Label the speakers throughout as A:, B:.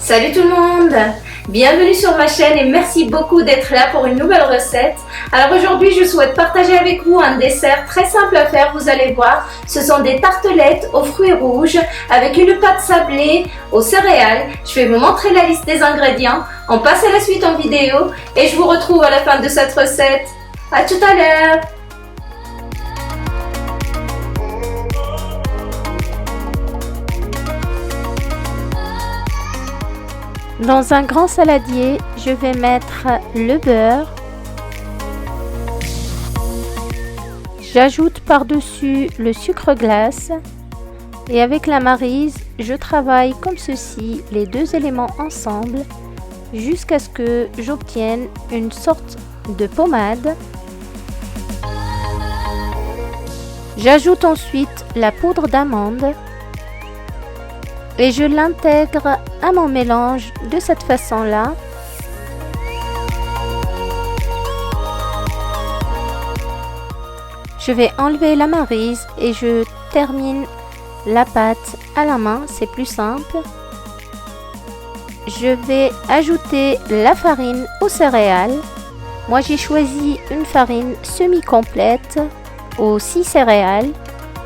A: Salut tout le monde! Bienvenue sur ma chaîne et merci beaucoup d'être là pour une nouvelle recette. Alors aujourd'hui je souhaite partager avec vous un dessert très simple à faire, vous allez voir. Ce sont des tartelettes aux fruits rouges avec une pâte sablée aux céréales. Je vais vous montrer la liste des ingrédients. On passe à la suite en vidéo et je vous retrouve à la fin de cette recette. À tout à l'heure!
B: Dans un grand saladier, je vais mettre le beurre. J'ajoute par-dessus le sucre glace et avec la maryse, je travaille comme ceci les deux éléments ensemble jusqu'à ce que j'obtienne une sorte de pommade. J'ajoute ensuite la poudre d'amande et je l'intègre à mon mélange de cette façon-là. Je vais enlever la maryse et je termine la pâte à la main, c'est plus simple. Je vais ajouter la farine aux céréales. Moi j'ai choisi une farine semi-complète aux 6 céréales.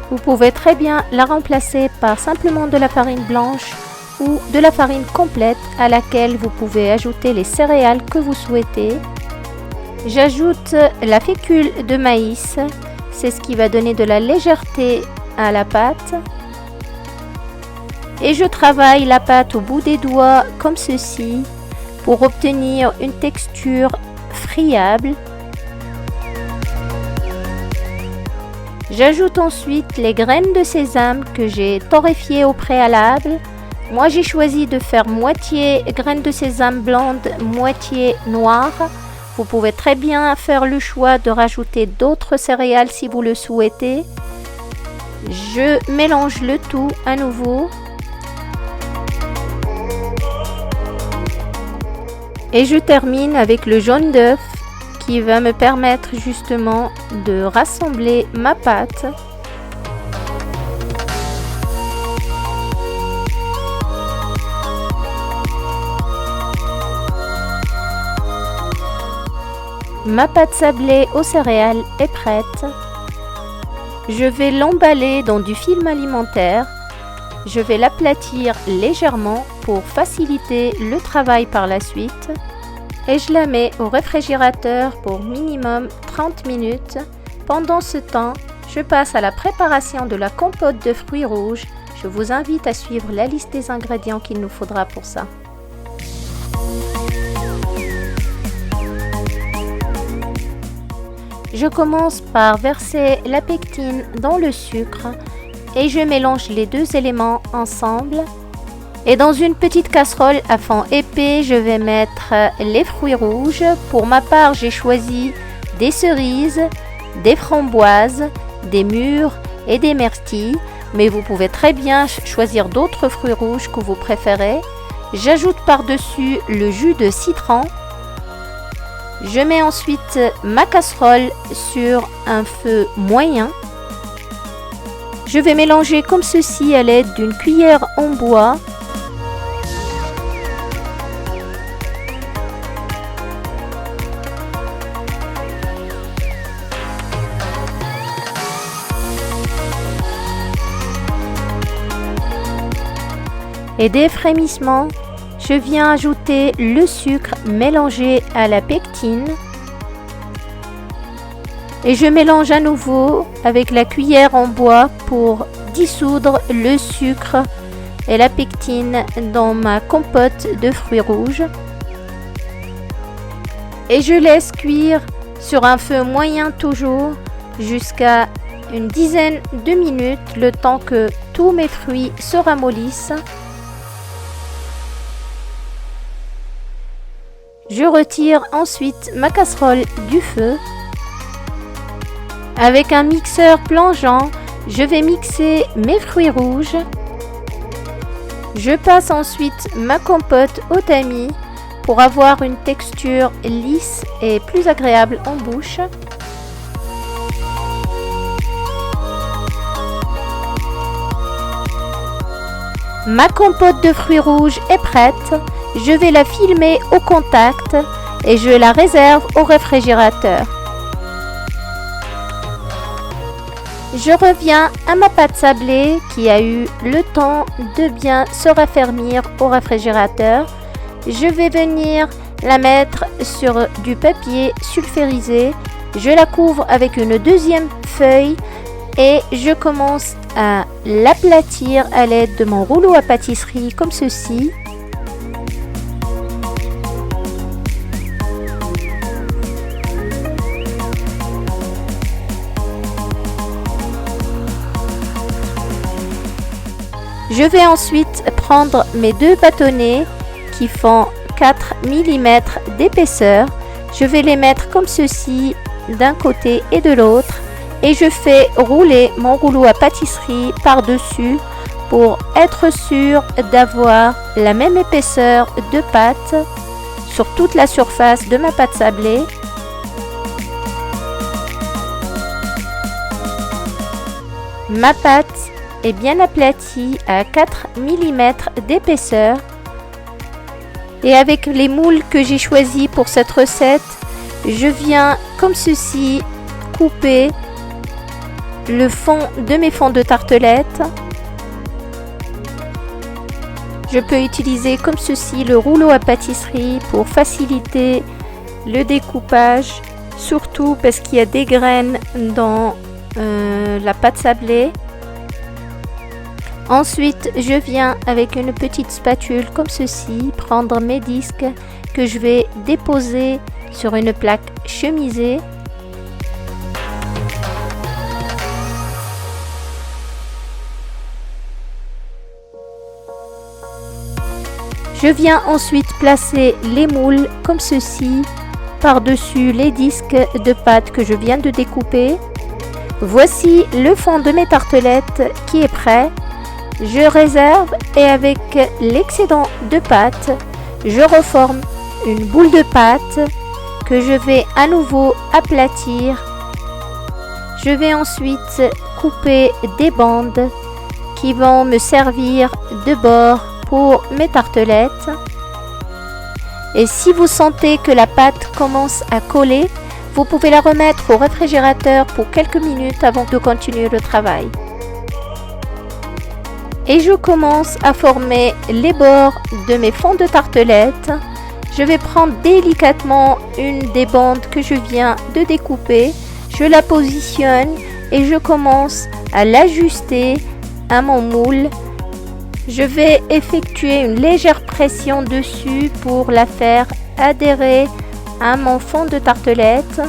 B: Vous pouvez très bien la remplacer par simplement de la farine blanche ou de la farine complète à laquelle vous pouvez ajouter les céréales que vous souhaitez. J'ajoute la fécule de maïs, c'est ce qui va donner de la légèreté à la pâte. Et je travaille la pâte au bout des doigts comme ceci pour obtenir une texture friable. J'ajoute ensuite les graines de sésame que j'ai torréfiées au préalable. Moi j'ai choisi de faire moitié graines de sésame blonde, moitié noire. Vous pouvez très bien faire le choix de rajouter d'autres céréales si vous le souhaitez. Je mélange le tout à nouveau. Et je termine avec le jaune d'œuf qui va me permettre justement de rassembler ma pâte. Ma pâte sablée aux céréales est prête. Je vais l'emballer dans du film alimentaire. Je vais l'aplatir légèrement pour faciliter le travail par la suite. Et je la mets au réfrigérateur pour minimum 30 minutes. Pendant ce temps, je passe à la préparation de la compote de fruits rouges. Je vous invite à suivre la liste des ingrédients qu'il nous faudra pour ça. Je commence par verser la pectine dans le sucre et je mélange les deux éléments ensemble. Et dans une petite casserole à fond épais, je vais mettre les fruits rouges. Pour ma part, j'ai choisi des cerises, des framboises, des mûres et des myrtilles. Mais vous pouvez très bien choisir d'autres fruits rouges que vous préférez. J'ajoute par-dessus le jus de citron. Je mets ensuite ma casserole sur un feu moyen. Je vais mélanger comme ceci à l'aide d'une cuillère en bois. Et des frémissements, je viens ajouter le sucre mélangé à la pectine. Et je mélange à nouveau avec la cuillère en bois pour dissoudre le sucre et la pectine dans ma compote de fruits rouges. Et je laisse cuire sur un feu moyen toujours jusqu'à une dizaine de minutes, le temps que tous mes fruits se ramollissent. Je retire ensuite ma casserole du feu. Avec un mixeur plongeant, je vais mixer mes fruits rouges. Je passe ensuite ma compote au tamis pour avoir une texture lisse et plus agréable en bouche. Ma compote de fruits rouges est prête. Je vais la filmer au contact et je la réserve au réfrigérateur. Je reviens à ma pâte sablée qui a eu le temps de bien se raffermir au réfrigérateur. Je vais venir la mettre sur du papier sulfurisé. Je la couvre avec une deuxième feuille et je commence à l'aplatir à l'aide de mon rouleau à pâtisserie comme ceci. Je vais ensuite prendre mes deux bâtonnets qui font 4 mm d'épaisseur. Je vais les mettre comme ceci d'un côté et de l'autre et je fais rouler mon rouleau à pâtisserie par-dessus pour être sûr d'avoir la même épaisseur de pâte sur toute la surface de ma pâte sablée. Ma pâte est bien aplatie à 4 mm d'épaisseur. Et avec les moules que j'ai choisis pour cette recette, je viens comme ceci couper le fond de mes fonds de tartelettes. Je peux utiliser comme ceci le rouleau à pâtisserie pour faciliter le découpage, surtout parce qu'il y a des graines dans la pâte sablée. Ensuite, je viens avec une petite spatule comme ceci, prendre mes disques que je vais déposer sur une plaque chemisée. Je viens ensuite placer les moules comme ceci par-dessus les disques de pâte que je viens de découper. Voici le fond de mes tartelettes qui est prêt. Je réserve et avec l'excédent de pâte, je reforme une boule de pâte que je vais à nouveau aplatir. Je vais ensuite couper des bandes qui vont me servir de bord pour mes tartelettes. Et si vous sentez que la pâte commence à coller, vous pouvez la remettre au réfrigérateur pour quelques minutes avant de continuer le travail. Et je commence à former les bords de mes fonds de tartelettes. Je vais prendre délicatement une des bandes que je viens de découper. Je la positionne et je commence à l'ajuster à mon moule. Je vais effectuer une légère pression dessus pour la faire adhérer à mon fond de tartelette.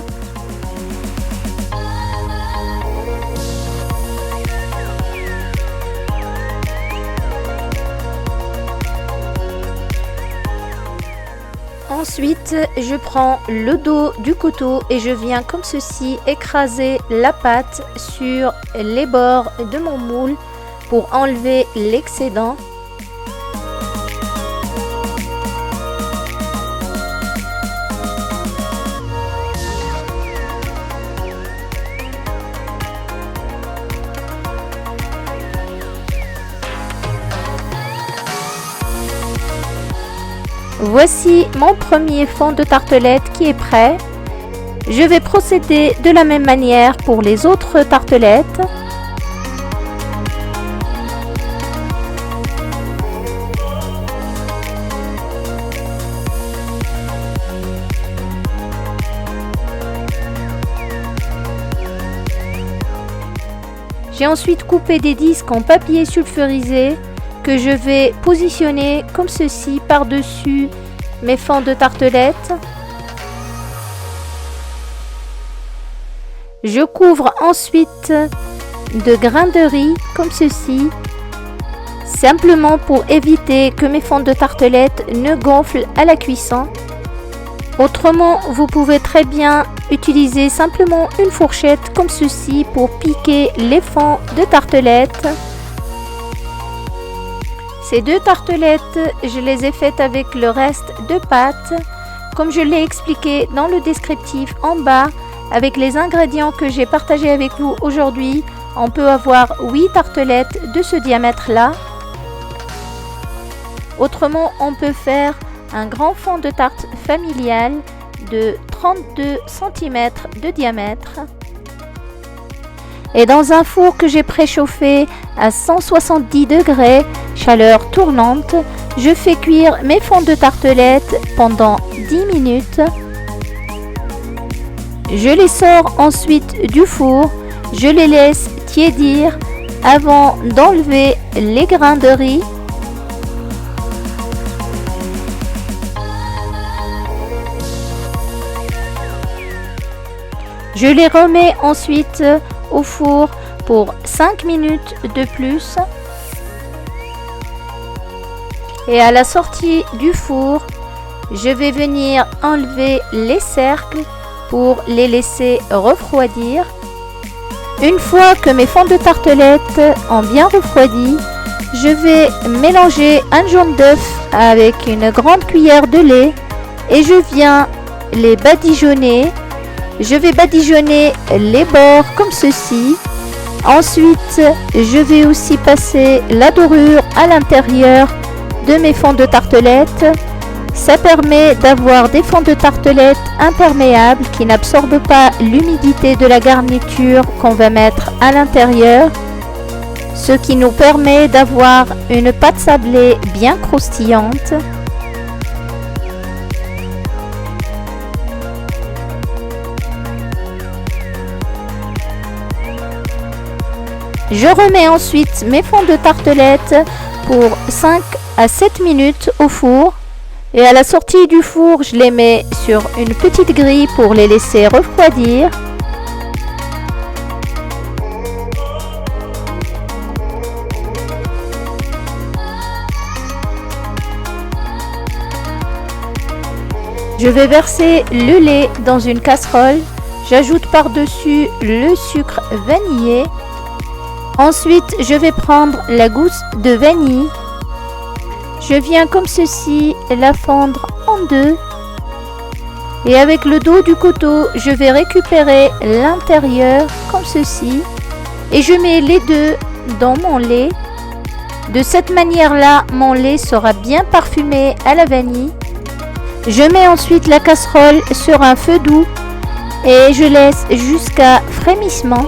B: Ensuite, je prends le dos du couteau et je viens comme ceci écraser la pâte sur les bords de mon moule pour enlever l'excédent. Voici mon premier fond de tartelette qui est prêt. Je vais procéder de la même manière pour les autres tartelettes. J'ai ensuite coupé des disques en papier sulfurisé que je vais positionner comme ceci par-dessus mes fonds de tartelettes. Je couvre ensuite de grains de riz comme ceci, simplement pour éviter que mes fonds de tartelettes ne gonflent à la cuisson. Autrement, vous pouvez très bien utiliser simplement une fourchette comme ceci pour piquer les fonds de tartelettes. Ces deux tartelettes, je les ai faites avec le reste de pâte, comme je l'ai expliqué dans le descriptif en bas. Avec les ingrédients que j'ai partagés avec vous aujourd'hui, on peut avoir 8 tartelettes de ce diamètre-là. Autrement, on peut faire un grand fond de tarte familial de 32 cm de diamètre. Et dans un four que j'ai préchauffé à 170 degrés, chaleur tournante, je fais cuire mes fonds de tartelettes pendant 10 minutes. Je les sors ensuite du four, je les laisse tiédir avant d'enlever les grains de riz. Je les remets ensuite au four pour 5 minutes de plus. Et à la sortie du four, je vais venir enlever les cercles pour les laisser refroidir. Une fois que mes fonds de tartelettes ont bien refroidi, je vais mélanger un jaune d'œuf avec une grande cuillère de lait et je viens les badigeonner. Je vais badigeonner les bords comme ceci. Ensuite, je vais aussi passer la dorure à l'intérieur de mes fonds de tartelettes. Ça permet d'avoir des fonds de tartelettes imperméables qui n'absorbent pas l'humidité de la garniture qu'on va mettre à l'intérieur, ce qui nous permet d'avoir une pâte sablée bien croustillante. Je remets ensuite mes fonds de tartelettes pour 5 à 7 minutes au four. Et à la sortie du four, je les mets sur une petite grille pour les laisser refroidir. Je vais verser le lait dans une casserole. J'ajoute par-dessus le sucre vanillé. Ensuite, je vais prendre la gousse de vanille. Je viens comme ceci la fendre en deux. Et avec le dos du couteau, je vais récupérer l'intérieur comme ceci. Et je mets les deux dans mon lait. De cette manière-là, mon lait sera bien parfumé à la vanille. Je mets ensuite la casserole sur un feu doux et je laisse jusqu'à frémissement.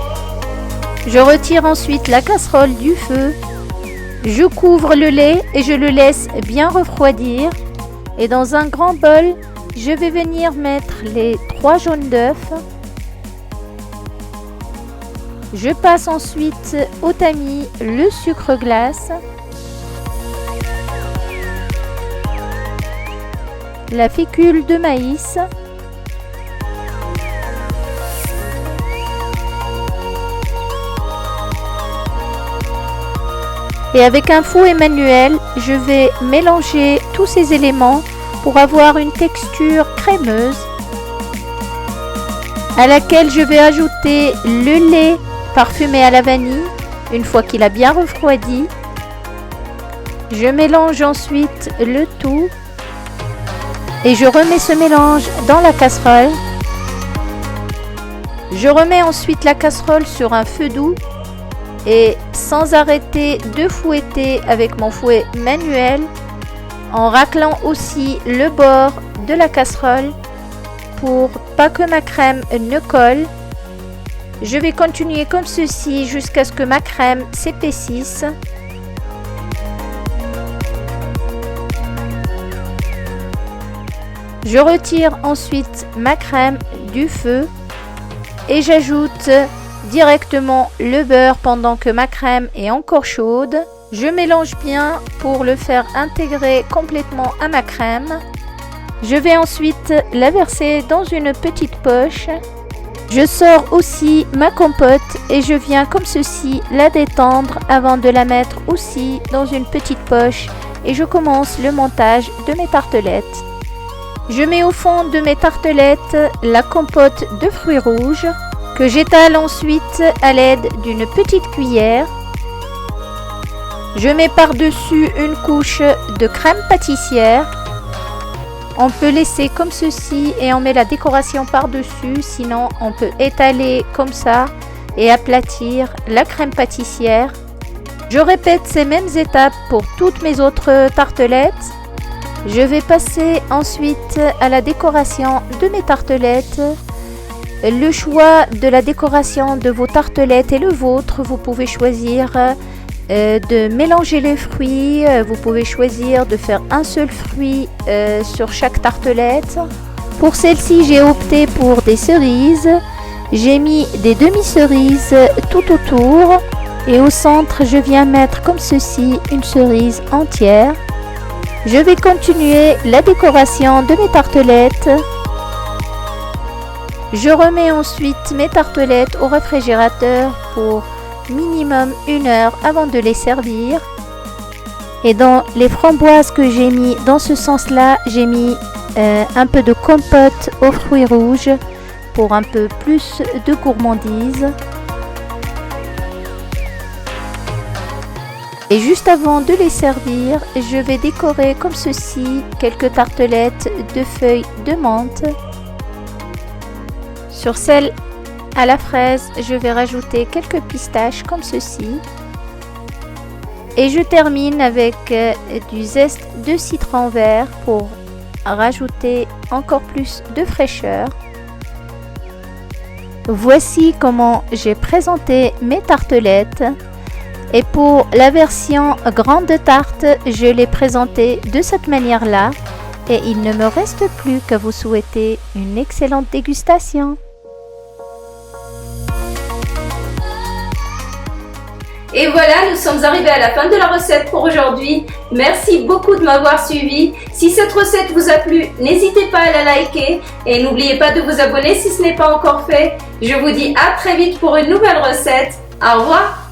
B: Je retire ensuite la casserole du feu. Je couvre le lait et je le laisse bien refroidir. Et dans un grand bol, je vais venir mettre les 3 jaunes d'œufs. Je passe ensuite au tamis le sucre glace, la fécule de maïs, et avec un fouet manuel, je vais mélanger tous ces éléments pour avoir une texture crémeuse à laquelle je vais ajouter le lait parfumé à la vanille une fois qu'il a bien refroidi. Je mélange ensuite le tout et je remets ce mélange dans la casserole. Je remets ensuite la casserole sur un feu doux et sans arrêter de fouetter avec mon fouet manuel, en raclant aussi le bord de la casserole pour pas que ma crème ne colle. Je vais continuer comme ceci jusqu'à ce que ma crème s'épaississe. Je retire ensuite ma crème du feu et j'ajoute directement le beurre pendant que ma crème est encore chaude. Je mélange bien pour le faire intégrer complètement à ma crème. Je vais ensuite la verser dans une petite poche. Je sors aussi ma compote et je viens comme ceci la détendre avant de la mettre aussi dans une petite poche et je commence le montage de mes tartelettes. Je mets au fond de mes tartelettes la compote de fruits rouges que j'étale ensuite à l'aide d'une petite cuillère. Je mets par-dessus une couche de crème pâtissière. On peut laisser comme ceci et on met la décoration par-dessus, sinon on peut étaler comme ça et aplatir la crème pâtissière. Je répète ces mêmes étapes pour toutes mes autres tartelettes. Je vais passer ensuite à la décoration de mes tartelettes. Le choix de la décoration de vos tartelettes est le vôtre. Vous pouvez choisir de mélanger les fruits. Vous pouvez choisir de faire un seul fruit sur chaque tartelette. Pour celle-ci, j'ai opté pour des cerises. J'ai mis des demi-cerises tout autour. Et au centre, je viens mettre comme ceci une cerise entière. Je vais continuer la décoration de mes tartelettes. Je remets ensuite mes tartelettes au réfrigérateur pour minimum 1 heure avant de les servir. Et dans les framboises que j'ai mis dans ce sens-là, j'ai mis un peu de compote aux fruits rouges pour un peu plus de gourmandise. Et juste avant de les servir, je vais décorer comme ceci quelques tartelettes de feuilles de menthe. Sur celle à la fraise, je vais rajouter quelques pistaches comme ceci. Et je termine avec du zeste de citron vert pour rajouter encore plus de fraîcheur. Voici comment j'ai présenté mes tartelettes. Et pour la version grande tarte, je l'ai présentée de cette manière-là. Et il ne me reste plus qu'à vous souhaiter une excellente dégustation.
A: Et voilà, nous sommes arrivés à la fin de la recette pour aujourd'hui. Merci beaucoup de m'avoir suivi. Si cette recette vous a plu, n'hésitez pas à la liker et n'oubliez pas de vous abonner si ce n'est pas encore fait. Je vous dis à très vite pour une nouvelle recette. Au revoir!